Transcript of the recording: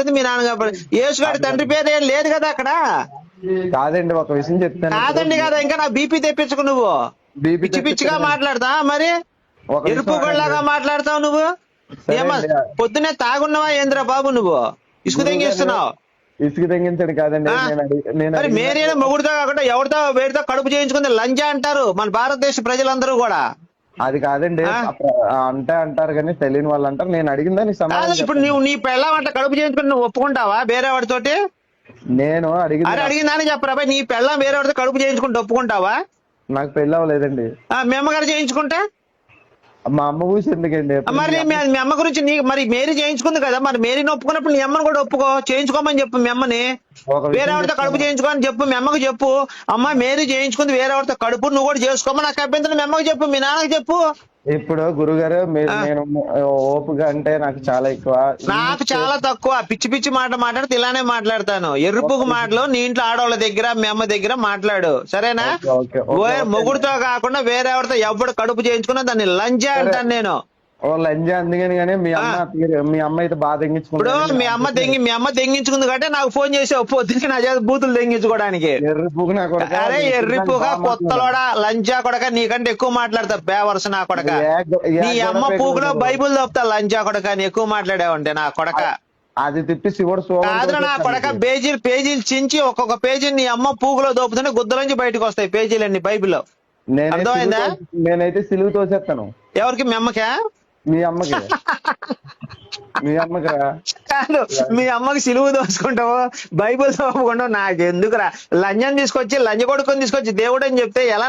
మీ నాన్న యేసుగాడి తండ్రి పేరు ఏం లేదు కదా అక్కడ. కాదండి, ఒక విషయం చెప్తాను. కాదండి కదా, ఇంకా నా బీపీ తెప్పించుకు నువ్వు. బీపీ పిచ్చి పిచ్చిగా మాట్లాడతా మరి, ఎరుపు గొళ్ళలాగా మాట్లాడతావు నువ్వు. ఏమో పొద్దునే తాగున్నావా ఏంద్రా బాబు నువ్వు, ఇసుకు తెంగిస్తున్నావు. ఇసుకు తెంగించడు కాదండి. మరి మేరీనే మొగుడుతో కాకుండా ఎవరితో వేడితో కడుపు చేయించుకుంది లంజా అంటారు మన భారతదేశ ప్రజలందరూ కూడా. అది కాదండి, అంటే అంటారు కానీ తెలియని వాళ్ళు అంటారు. నేను అడిగిందని సమాధానం. ఇప్పుడు నువ్వు నీ పెళ్ళం అట్లా కడుపు చేయించుకుని నువ్వు ఒప్పుకుంటావా వేరే వాడితోటి? నేను అడిగిందని చెప్పరా నీ పెళ్ళం వేరే వాడితో కడుపు చేయించుకుంటే ఒప్పుకుంటావా? నాకు పెళ్ళి అవ్వలేదండి. మీ అమ్మగారు చేయించుకుంటే మా అమ్మ గురించి ఎందుకండి? మరి మీ అమ్మ గురించి మరి మేరీ చేయించుకుంది కదా, మరి మేరీని ఒప్పుకున్నప్పుడు నీ అమ్మని కూడా ఒప్పుకో, చేయించుకోమని చెప్పు మీ అమ్మని. వేరే వాడితో కడుపు చేయించుకోమని చెప్పు మీ అమ్మకి చెప్పు. అమ్మ మేరీ చేయించుకుంది వేరే వాడితో కడుపు, నువ్వు కూడా చేసుకోమని నాకు అభ్యంతరం మీ అమ్మకి చెప్పు, మీ నాన్నకి చెప్పు. ఇప్పుడు గురుగారు నేను ఓపిక అంటే నాకు చాలా ఎక్కువ, నాకు చాలా తక్కువ. పిచ్చి పిచ్చి మాట్లాడితే ఇలానే మాట్లాడతాను. ఎరుపుకు మాటలు నీ ఇంట్లో ఆడవాళ్ళ దగ్గర మీ అమ్మ దగ్గర మాట్లాడు, సరేనా? మొగుడుతో కాకుండా వేరే ఎవరితో ఎవడు కడుపు చేయించుకున్నా దాన్ని లంజా అంటాను నేను. లంజా అందుకని కానీ మీ అమ్మ అయితే బాగా తెంగించుకుంటాడు. ఇప్పుడు మీ అమ్మ తెంగించుకుంది కాబట్టి నాకు ఫోన్ చేసావు పొద్దున్న నా చేత బూతులు తెంగించుకోవడానికి. అరే ఎర్రిపుగా కొత్తలోడా లంజా కొడక, నీకంటే ఎక్కువ మాట్లాడతా బేవర్స్ నా కొడక. నీ అమ్మ పూకులో బైబుల్ తప్పుతా లంజా కొడక, నీ ఎక్కువ మాట్లాడావంటే నా కొడక. అది తిప్పి శివుడు కాదు నా కొడక, పేజీలు చించి ఒక్కొక్క పేజీని నీ అమ్మ పూకులో దోపుతుంటే గుద్దలోంచి బయటకు వస్తాయి పేజీలన్నీ బైబిల్లో. అర్థమైందా? నేనైతే సిలువు తోసేస్తాను. ఎవరికి? మీ అమ్మకా? మీ అమ్మకి కాదు, మీ అమ్మకి సిలువు దోసుకుంటావు బైబుల్ చదువుకుంటావు, నాకెందుకురా? లంజం తీసుకొచ్చి లంజ కొడుకుని తీసుకొచ్చి దేవుడు అని చెప్తే ఎలా